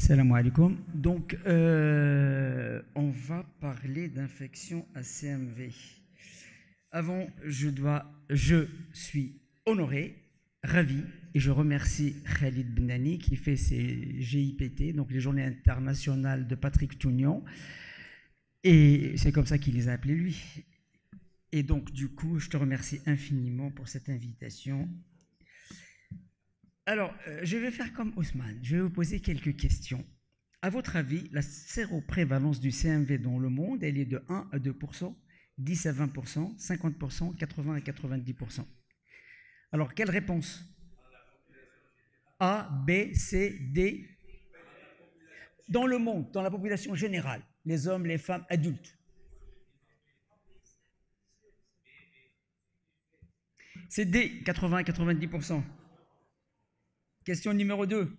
Salam alaikum. Donc, on va parler d'infection à CMV. Avant, je suis honoré, ravi, et je remercie Khalid Benani qui fait ses GIPT, donc les Journées internationales de Patrick Tougnon, et c'est comme ça qu'il les a appelés lui. Et donc, du coup, je te remercie infiniment pour cette invitation. Alors, je vais faire comme Ousmane, je vais vous poser quelques questions. À votre avis, la séroprévalence du CMV dans le monde, elle est de 1 à 2%, 10 à 20%, 50%, 80 à 90%. Alors, quelle réponse? A, B, C, D? Dans le monde, dans la population générale, les hommes, les femmes, adultes. C'est D, 80 à 90%. Question numéro 2.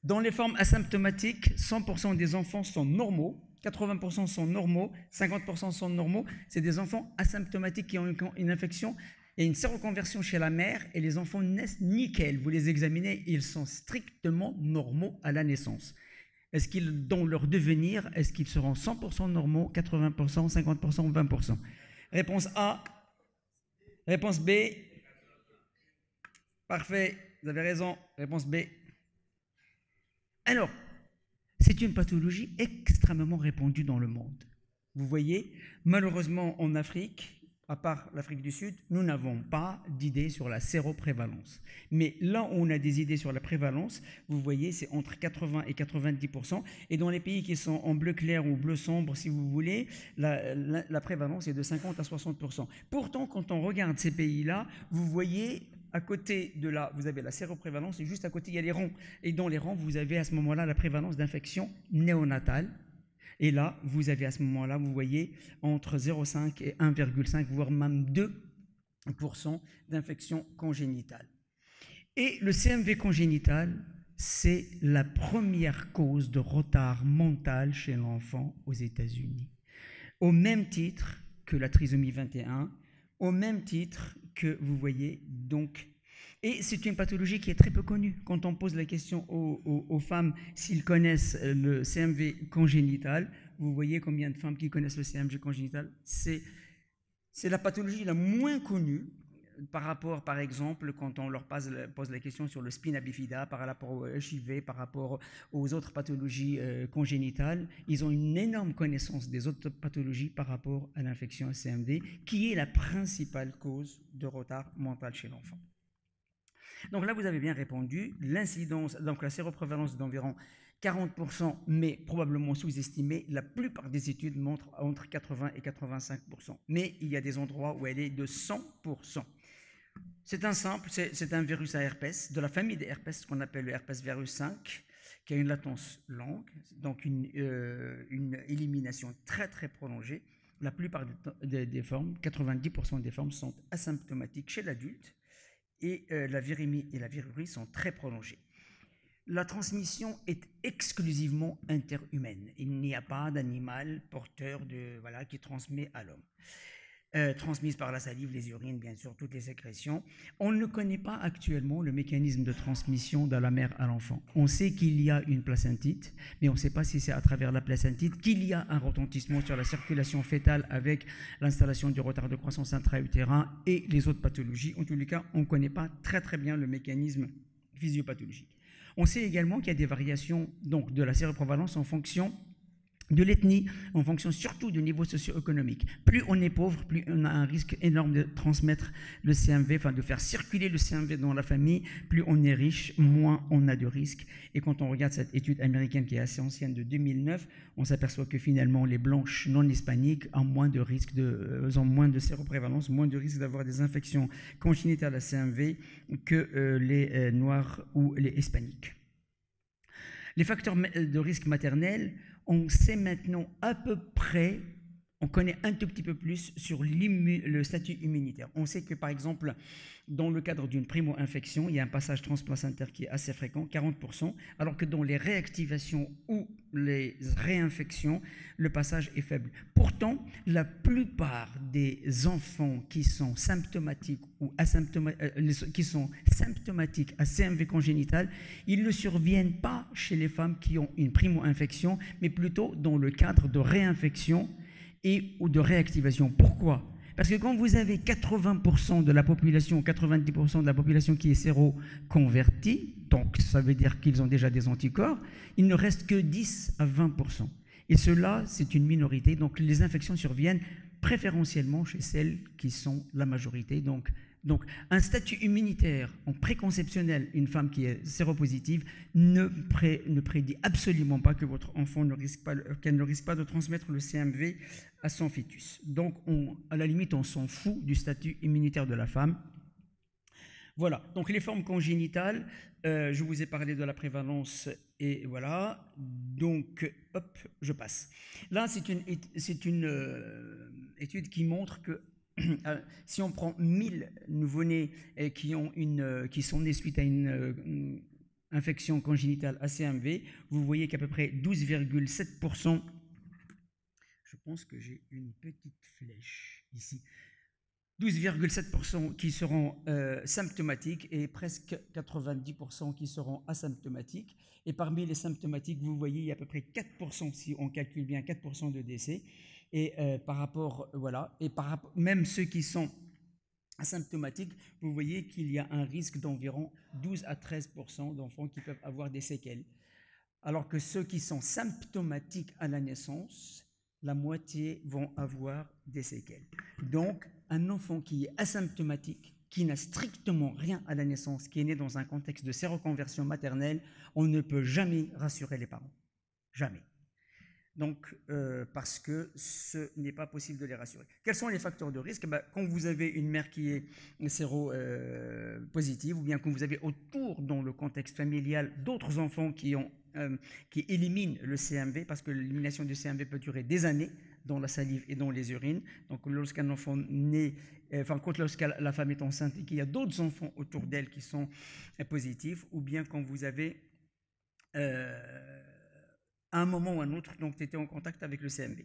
Dans les formes asymptomatiques, 100% des enfants sont normaux, 80% sont normaux, 50% sont normaux. C'est des enfants asymptomatiques qui ont une infection et une séroconversion chez la mère et les enfants naissent nickel. Vous les examinez, ils sont strictement normaux à la naissance. Est-ce qu'ils, dans leur devenir, est-ce qu'ils seront 100% normaux, 80%, 50%, 20%? Réponse A. Réponse B. Parfait, vous avez raison. Réponse B. Alors, c'est une pathologie extrêmement répandue dans le monde. Vous voyez, malheureusement en Afrique, à part l'Afrique du Sud, nous n'avons pas d'idées sur la séroprévalence. Mais là où on a des idées sur la prévalence, vous voyez, c'est entre 80 et 90%. Et dans les pays qui sont en bleu clair ou bleu sombre, si vous voulez, la prévalence est de 50 à 60%. Pourtant, quand on regarde ces pays-là, vous voyez, à côté de là, vous avez la séroprévalence et juste à côté, il y a les rangs. Et dans les rangs, vous avez à ce moment-là la prévalence d'infections néonatales. Et là, vous avez à ce moment-là, vous voyez, entre 0,5 et 1,5, voire même 2% d'infections congénitales. Et le CMV congénital, c'est la première cause de retard mental chez l'enfant aux États-Unis. Au même titre que la trisomie 21, au même titre que, vous voyez, donc. Et c'est une pathologie qui est très peu connue. Quand on pose la question aux femmes s'ils connaissent le CMV congénital, vous voyez combien de femmes qui connaissent le CMV congénital. C'est la pathologie la moins connue par rapport, par exemple, quand on leur pose la question sur le spina bifida, par rapport au HIV, par rapport aux autres pathologies congénitales, ils ont une énorme connaissance des autres pathologies par rapport à l'infection à CMV, qui est la principale cause de retard mental chez l'enfant. Donc là, vous avez bien répondu. L'incidence, donc la séroprévalence d'environ 40%, mais probablement sous-estimée. La plupart des études montrent entre 80 et 85%. Mais il y a des endroits où elle est de 100%. C'est un virus à herpès, de la famille des herpès, ce qu'on appelle le herpès virus 5, qui a une latence longue, donc une élimination très très prolongée. La plupart des formes, 90% des formes, sont asymptomatiques chez l'adulte. Et la virémie et la virurie sont très prolongées. La transmission est exclusivement interhumaine. Il n'y a pas d'animal porteur qui transmet à l'homme. Transmise par la salive, les urines, bien sûr, toutes les sécrétions. On ne connaît pas actuellement le mécanisme de transmission de la mère à l'enfant. On sait qu'il y a une placentite, mais on ne sait pas si c'est à travers la placentite qu'il y a un retentissement sur la circulation fœtale avec l'installation du retard de croissance intra-utérin et les autres pathologies. En tous les cas, on ne connaît pas très très bien le mécanisme physiopathologique. On sait également qu'il y a des variations donc, de la séroprévalence en fonction de l'ethnie, en fonction surtout du niveau socio-économique. Plus on est pauvre, plus on a un risque énorme de transmettre le CMV, enfin de faire circuler le CMV dans la famille. Plus on est riche, moins on a de risques. Et quand on regarde cette étude américaine qui est assez ancienne de 2009, on s'aperçoit que finalement les blanches non hispaniques ont moins de risques, ont moins de séroprévalence, moins de risques d'avoir des infections congénitales à CMV que les noirs ou les hispaniques. Les facteurs de risque maternel, on sait maintenant à peu près on connaît un tout petit peu plus sur le statut immunitaire. On sait que, par exemple, dans le cadre d'une primo-infection, il y a un passage transplacentaire qui est assez fréquent, 40%, alors que dans les réactivations ou les réinfections, le passage est faible. Pourtant, la plupart des enfants qui sont symptomatiques ou qui sont symptomatiques à CMV congénital, ils ne surviennent pas chez les femmes qui ont une primo-infection, mais plutôt dans le cadre de réinfection ou de réactivation. Pourquoi ? Parce que quand vous avez 80% de la population, 90% de la population qui est séroconvertie, donc ça veut dire qu'ils ont déjà des anticorps, il ne reste que 10 à 20%. Et cela, c'est une minorité. Donc les infections surviennent préférentiellement chez celles qui sont la majorité. Donc un statut immunitaire en préconceptionnel, une femme qui est séropositive, ne prédit absolument pas que votre enfant qu'elle ne risque pas de transmettre le CMV à son fœtus. Donc, à la limite, on s'en fout du statut immunitaire de la femme. Voilà, donc les formes congénitales, je vous ai parlé de la prévalence et voilà, donc hop, je passe. Là, c'est une étude qui montre que si on prend 1000 nouveau-nés qui sont nés suite à une infection congénitale à CMV, vous voyez qu'à peu près 12,7%, je pense que j'ai une petite flèche ici, 12,7% qui seront symptomatiques et presque 90% qui seront asymptomatiques. Et parmi les symptomatiques, vous voyez, il y a à peu près 4%, si on calcule bien, 4% de décès. Et par rapport, voilà, et même ceux qui sont asymptomatiques, vous voyez qu'il y a un risque d'environ 12 à 13% d'enfants qui peuvent avoir des séquelles. Alors que ceux qui sont symptomatiques à la naissance, la moitié vont avoir des séquelles. Donc, un enfant qui est asymptomatique, qui n'a strictement rien à la naissance, qui est né dans un contexte de séroconversion maternelle, on ne peut jamais rassurer les parents. Jamais. Donc, parce que ce n'est pas possible de les rassurer. Quels sont les facteurs de risque ? Quand vous avez une mère qui est séropositive, ou bien quand vous avez autour, dans le contexte familial, d'autres enfants qui éliminent le CMV, parce que l'élimination du CMV peut durer des années dans la salive et dans les urines. Donc, lorsqu'un enfant naît, lorsque la femme est enceinte et qu'il y a d'autres enfants autour d'elle qui sont positifs, ou bien quand vous avez à un moment ou à un autre, donc tu étais en contact avec le CMV.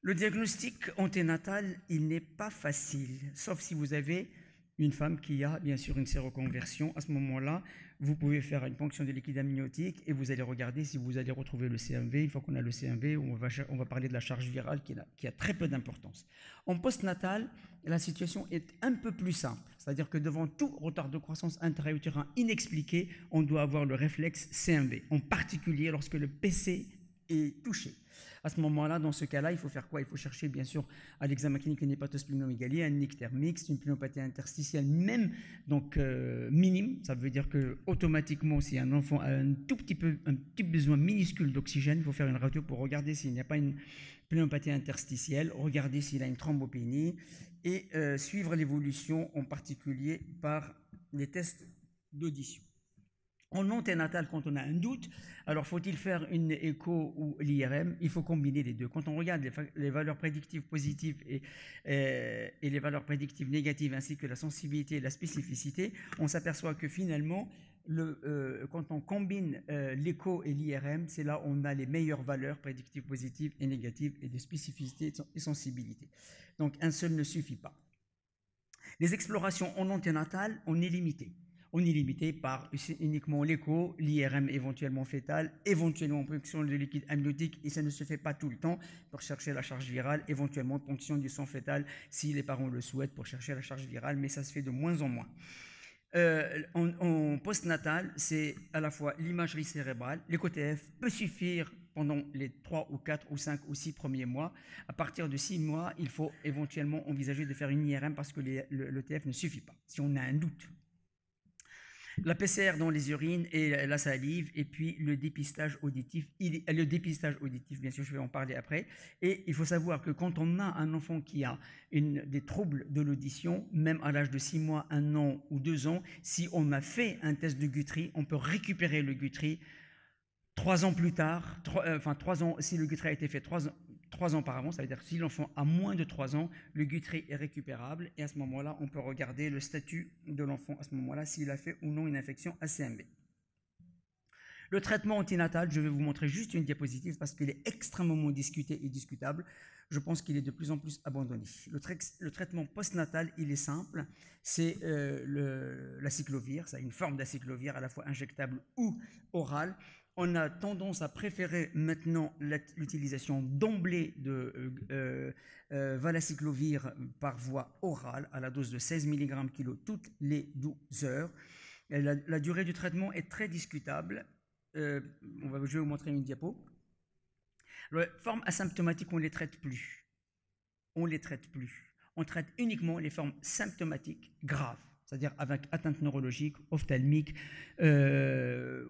Le diagnostic anténatal, il n'est pas facile, sauf si vous avez une femme qui a bien sûr une séroconversion. À ce moment-là, vous pouvez faire une ponction de liquide amniotique et vous allez regarder si vous allez retrouver le CMV. Une fois qu'on a le CMV, on va parler de la charge virale qui a très peu d'importance. En postnatal, la situation est un peu plus simple. C'est-à-dire que devant tout retard de croissance intra-utérin inexpliqué, on doit avoir le réflexe CMV, en particulier lorsque le PC est touché. À ce moment-là, dans ce cas-là, il faut faire quoi ? Il faut chercher, bien sûr, à l'examen clinique une hépatosplinomégalie, un ictère mixte, une pneumopathie interstitielle, même donc minime. Ça veut dire que automatiquement, si un enfant a un petit besoin minuscule d'oxygène, il faut faire une radio pour regarder s'il n'y a pas une pneumopathie interstitielle, regarder s'il a une thrombopénie et suivre l'évolution, en particulier par les tests d'audition. En anténatal, quand on a un doute, alors faut-il faire une écho ou l'IRM ? Il faut combiner les deux. Quand on regarde les valeurs prédictives positives et les valeurs prédictives négatives, ainsi que la sensibilité et la spécificité, on s'aperçoit que finalement, quand on combine l'écho et l'IRM, c'est là où on a les meilleures valeurs prédictives positives et négatives et de spécificité et sensibilité. Donc un seul ne suffit pas. Les explorations en anténatal, on est limité. On est limité par uniquement l'écho, l'IRM éventuellement fœtal, éventuellement ponction de liquide amniotique, et ça ne se fait pas tout le temps pour chercher la charge virale, éventuellement ponction du sang fœtal si les parents le souhaitent pour chercher la charge virale, mais ça se fait de moins en moins. En postnatal, c'est à la fois l'imagerie cérébrale, l'écho-TF peut suffire pendant les 3 ou 4 ou 5 ou 6 premiers mois. À partir de 6 mois, il faut éventuellement envisager de faire une IRM parce que le TF ne suffit pas, si on a un doute. La PCR dans les urines et la salive, et puis le dépistage auditif. Bien sûr, je vais en parler après. Et il faut savoir que quand on a un enfant qui a des troubles de l'audition, même à l'âge de 6 mois, 1 an ou 2 ans, si on a fait un test de Guthrie, on peut récupérer le Guthrie 3 ans plus tard, 3 ans, si le Guthrie a été fait 3 ans par avant, ça veut dire que si l'enfant a moins de 3 ans, le Guthrie est récupérable et à ce moment-là, on peut regarder le statut de l'enfant à ce moment-là, s'il a fait ou non une infection ACMV. Le traitement antinatal, je vais vous montrer juste une diapositive parce qu'il est extrêmement discuté et discutable. Je pense qu'il est de plus en plus abandonné. Le traitement postnatal, il est simple. C'est l'acyclovir. Ça a une forme d'acyclovir à la fois injectable ou orale. On a tendance à préférer maintenant l'utilisation d'emblée de valacyclovir par voie orale à la dose de 16 mg kg toutes les 12 heures. La durée du traitement est très discutable. Je vais vous montrer une diapo. Les formes asymptomatiques, on ne les traite plus. On traite uniquement les formes symptomatiques graves, c'est-à-dire avec atteinte neurologique, ophtalmique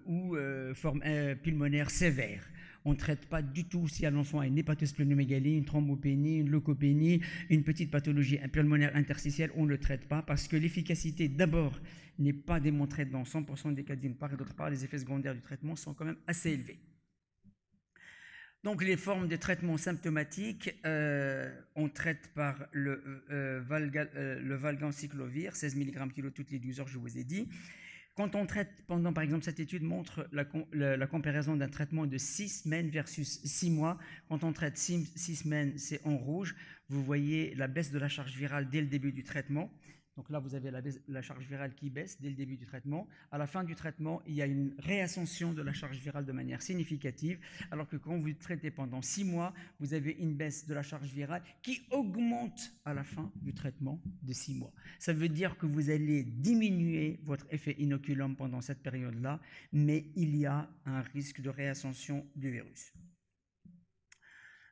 ou forme pulmonaire sévère. On ne traite pas du tout si l'enfant a une hépatosplenomégalie, une thrombopénie, une leucopénie, une petite pathologie pulmonaire interstitielle. On ne le traite pas parce que l'efficacité, d'abord, n'est pas démontrée dans 100% des cas d'une part, et d'autre part, les effets secondaires du traitement sont quand même assez élevés. Donc, les formes de traitement symptomatiques, on traite par le valganciclovir, 16 mg kg toutes les 12 heures, je vous ai dit. Quand on traite, par exemple, cette étude montre la comparaison d'un traitement de 6 semaines versus 6 mois. Quand on traite 6 semaines, c'est en rouge. Vous voyez la baisse de la charge virale dès le début du traitement. Donc là, vous avez la charge virale qui baisse dès le début du traitement. À la fin du traitement, il y a une réascension de la charge virale de manière significative, alors que quand vous traitez pendant 6 mois, vous avez une baisse de la charge virale qui augmente à la fin du traitement de 6 mois. Ça veut dire que vous allez diminuer votre effet inoculum pendant cette période-là, mais il y a un risque de réascension du virus.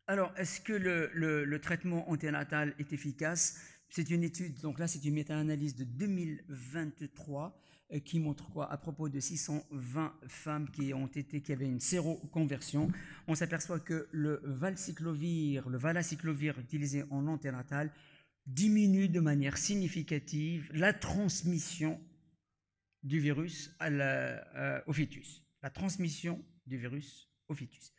Alors, est-ce que le traitement anténatal est efficace? C'est une étude, donc là c'est une méta-analyse de 2023 qui montre quoi? À propos de 620 femmes qui avaient une séroconversion, on s'aperçoit que le valacyclovir utilisé en anténatal diminue de manière significative la transmission du virus au fœtus. La transmission du virus au fœtus.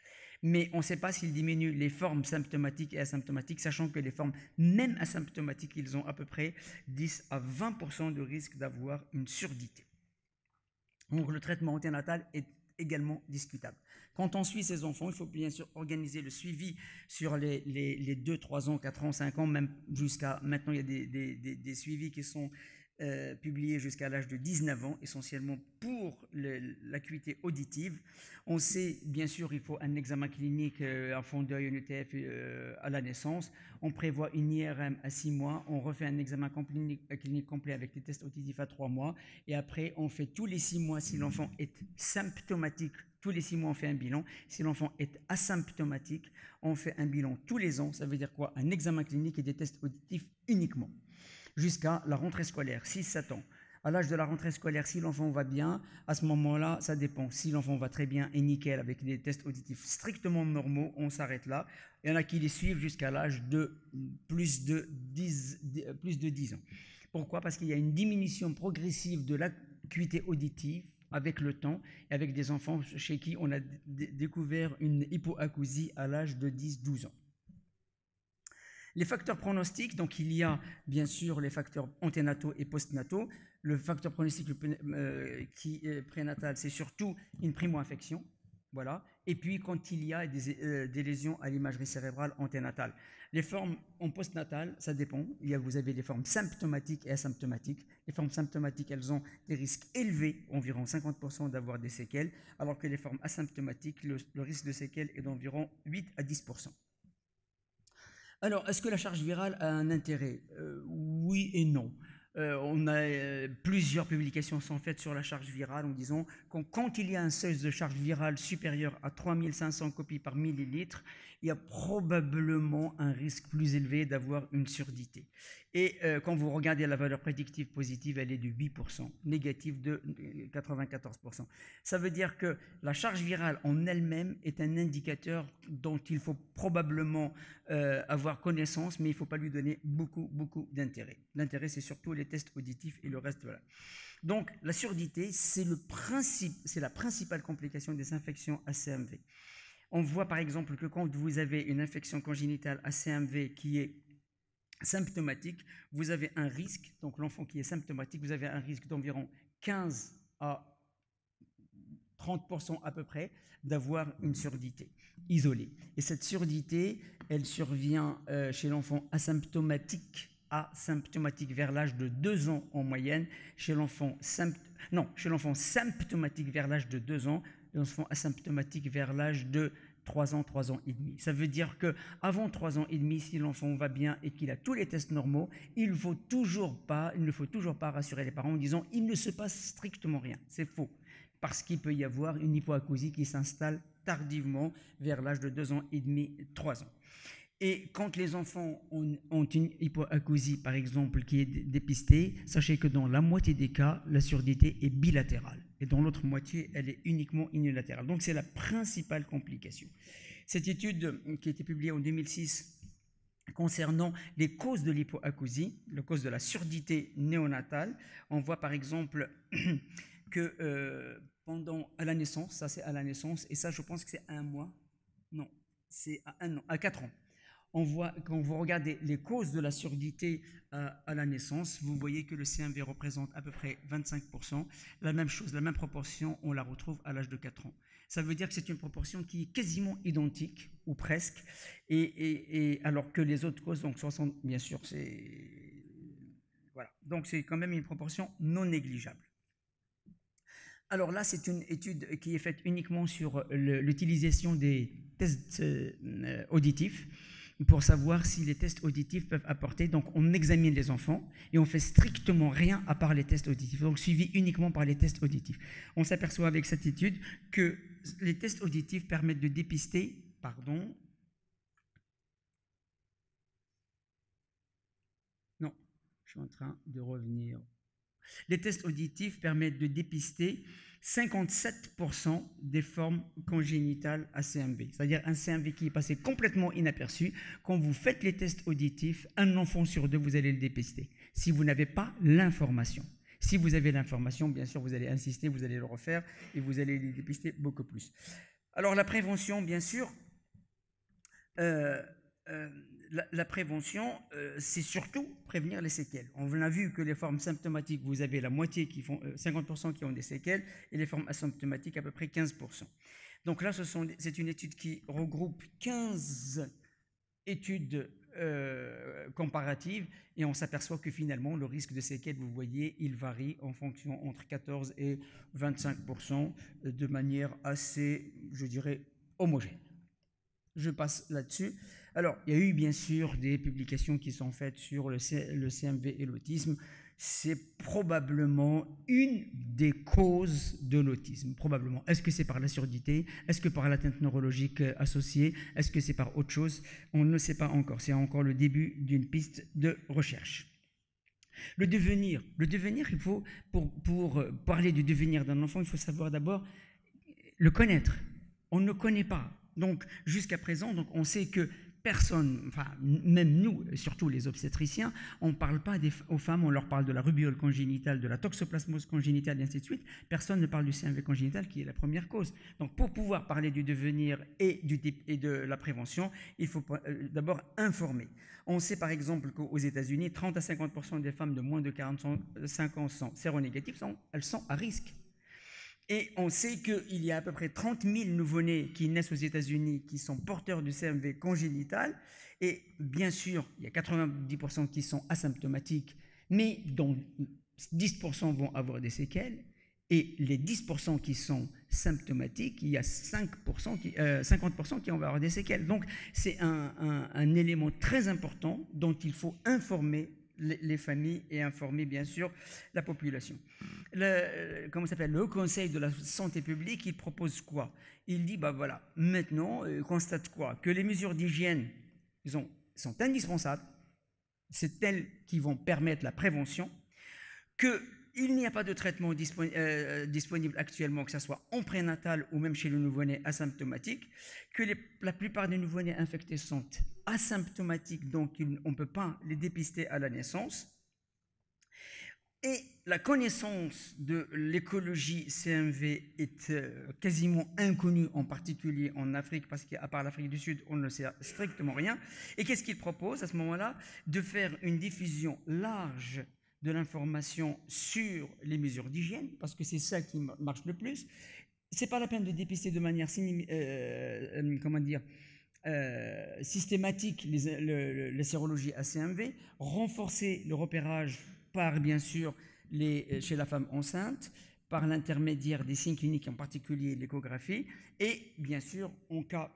Mais on ne sait pas s'il diminue les formes symptomatiques et asymptomatiques, sachant que les formes même asymptomatiques, ils ont à peu près 10 à 20% de risque d'avoir une surdité. Donc le traitement anténatal est également discutable. Quand on suit ces enfants, il faut bien sûr organiser le suivi sur les 2, 3 ans, 4 ans, 5 ans, même jusqu'à maintenant, il y a des suivis qui sont publiés jusqu'à l'âge de 19 ans, essentiellement pour l'acuité auditive. On sait, bien sûr, il faut un examen clinique, un fond d'œil, un ETF à la naissance. On prévoit une IRM à 6 mois. On refait un examen clinique complet avec les tests auditifs à 3 mois. Et après, on fait tous les 6 mois, si l'enfant est symptomatique, tous les 6 mois, on fait un bilan. Si l'enfant est asymptomatique, on fait un bilan tous les ans. Ça veut dire quoi? Un examen clinique et des tests auditifs uniquement. Jusqu'à la rentrée scolaire, 6-7 ans. À l'âge de la rentrée scolaire, si l'enfant va bien, à ce moment-là, ça dépend. Si l'enfant va très bien et nickel avec des tests auditifs strictement normaux, on s'arrête là. Il y en a qui les suivent jusqu'à l'âge de plus de 10 ans. Pourquoi? Parce qu'il y a une diminution progressive de l'acuité auditive avec le temps, et avec des enfants chez qui on a découvert une hypoacousie à l'âge de 10-12 ans. Les facteurs pronostiques, donc il y a bien sûr les facteurs anténataux et postnataux. Le facteur pronostique qui est prénatal, c'est surtout une primo-infection. Voilà. Et puis quand il y a des lésions à l'imagerie cérébrale anténatale. Les formes en postnatal, ça dépend. Vous avez des formes symptomatiques et asymptomatiques. Les formes symptomatiques, elles ont des risques élevés, environ 50% d'avoir des séquelles, alors que les formes asymptomatiques, le risque de séquelles est d'environ 8 à 10%. Alors, est-ce que la charge virale a un intérêt? Oui et non. Plusieurs publications sont faites sur la charge virale en disant que quand il y a un seuil de charge virale supérieur à 3500 copies par millilitre, il y a probablement un risque plus élevé d'avoir une surdité. Et quand vous regardez la valeur prédictive positive, elle est de 8%, négative de 94%. Ça veut dire que la charge virale en elle-même est un indicateur dont il faut probablement avoir connaissance, mais il ne faut pas lui donner beaucoup d'intérêt. L'intérêt, c'est surtout les tests auditifs et le reste. Voilà. Donc, la surdité, c'est la principale complication des infections ACMV. On voit par exemple que quand vous avez une infection congénitale à CMV qui est symptomatique, vous avez un risque, donc l'enfant qui est symptomatique, vous avez un risque d'environ 15 à 30% à peu près d'avoir une surdité isolée. Et cette surdité, elle survient chez l'enfant asymptomatique vers l'âge de 2 ans en moyenne, chez l'enfant symptomatique vers l'âge de 2 ans, et l'enfant asymptomatique vers l'âge de 3 ans, 3 ans et demi. Ça veut dire qu'avant 3 ans et demi, si l'enfant va bien et qu'il a tous les tests normaux, il ne faut toujours pas rassurer les parents en disant il ne se passe strictement rien. C'est faux. Parce qu'il peut y avoir une hypoacousie qui s'installe tardivement vers l'âge de 2 ans et demi, 3 ans. Et quand les enfants ont une hypoacousie, par exemple, qui est dépistée, sachez que dans la moitié des cas, la surdité est bilatérale. Et dans l'autre moitié, elle est uniquement unilatérale. Donc c'est la principale complication. Cette étude qui a été publiée en 2006 concernant les causes de l'hypoacousie, les causes de la surdité néonatale, on voit par exemple que à la naissance, ça c'est à la naissance, et ça je pense que c'est 1 mois, non, c'est à 1 an, à 4 ans. On voit, quand vous regardez les causes de la surdité à la naissance, vous voyez que le CMV représente à peu près 25%. La même chose, la même proportion, on la retrouve à l'âge de 4 ans. Ça veut dire que c'est une proportion qui est quasiment identique, ou presque, et alors que les autres causes, donc 60, bien sûr, c'est... Voilà. Donc c'est quand même une proportion non négligeable. Alors là, c'est une étude qui est faite uniquement sur l'utilisation des tests auditifs pour savoir si les tests auditifs peuvent apporter. Donc, on examine les enfants et on fait strictement rien à part les tests auditifs. Donc, suivi uniquement par les tests auditifs. On s'aperçoit avec cette étude que les tests auditifs permettent de dépister, non, je suis en train de revenir. Les tests auditifs permettent de dépister 57% des formes congénitales à CMV, c'est-à-dire un CMV qui est passé complètement inaperçu. Quand vous faites les tests auditifs, un enfant sur 2, vous allez le dépister, si vous n'avez pas l'information. Si vous avez l'information, bien sûr, vous allez insister, vous allez le refaire et vous allez les dépister beaucoup plus. Alors la prévention, bien sûr, la prévention, c'est surtout prévenir les séquelles. On a vu que les formes symptomatiques, vous avez la moitié qui font 50% qui ont des séquelles et les formes asymptomatiques à peu près 15%. Donc là, c'est une étude qui regroupe 15 études comparatives et on s'aperçoit que finalement le risque de séquelles, vous voyez, il varie en fonction entre 14 et 25% de manière assez, je dirais, homogène. Je passe là-dessus. Alors, il y a eu bien sûr des publications qui sont faites sur le CMV et l'autisme. C'est probablement une des causes de l'autisme, probablement. Est-ce que c'est par la surdité? Est-ce que par l'atteinte neurologique associée? Est-ce que c'est par autre chose? On ne le sait pas encore. C'est encore le début d'une piste de recherche. Le devenir, il faut, pour parler du devenir d'un enfant, il faut savoir d'abord le connaître. On ne connaît pas. Donc, jusqu'à présent, donc, on sait que personne, enfin, même nous, surtout les obstétriciens, on ne parle pas aux femmes, on leur parle de la rubéole congénitale, de la toxoplasmose congénitale, et ainsi de suite. Personne ne parle du CMV congénital qui est la première cause. Donc, pour pouvoir parler du devenir et de la prévention, il faut d'abord informer. On sait par exemple qu'aux États-Unis, 30 à 50% des femmes de moins de 45 ans sont séronégatives, elles sont à risque. Et on sait qu'il y a à peu près 30 000 nouveau-nés qui naissent aux États-Unis qui sont porteurs du CMV congénital. Et bien sûr, il y a 90% qui sont asymptomatiques, mais dont 10% vont avoir des séquelles. Et les 10% qui sont symptomatiques, il y a 50% qui vont avoir des séquelles. Donc, c'est un élément très important dont il faut informer les familles et informer bien sûr la population. Le Haut Conseil de la santé publique, il propose quoi? Il dit, voilà, maintenant, il constate quoi? Que les mesures d'hygiène sont indispensables, c'est elles qui vont permettre la prévention, qu'il n'y a pas de traitement disponible actuellement, que ce soit en prénatal ou même chez le nouveau-né asymptomatique, que la plupart des nouveau-nés infectés sont asymptomatiques, donc on ne peut pas les dépister à la naissance, Et la connaissance de l'écologie CMV est quasiment inconnue, en particulier en Afrique, parce qu'à part l'Afrique du Sud, on ne sait strictement rien. Et qu'est-ce qu'il propose à ce moment-là? De faire une diffusion large de l'information sur les mesures d'hygiène, parce que c'est ça qui marche le plus. C'est pas la peine de dépister de manière comment dire, systématique la sérologie ACMV, renforcer le repérage par, bien sûr, chez la femme enceinte, par l'intermédiaire des signes cliniques, en particulier l'échographie, et bien sûr, en cas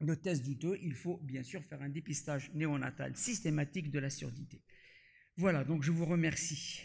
de test douteux, il faut bien sûr faire un dépistage néonatal systématique de la surdité. Voilà, donc je vous remercie.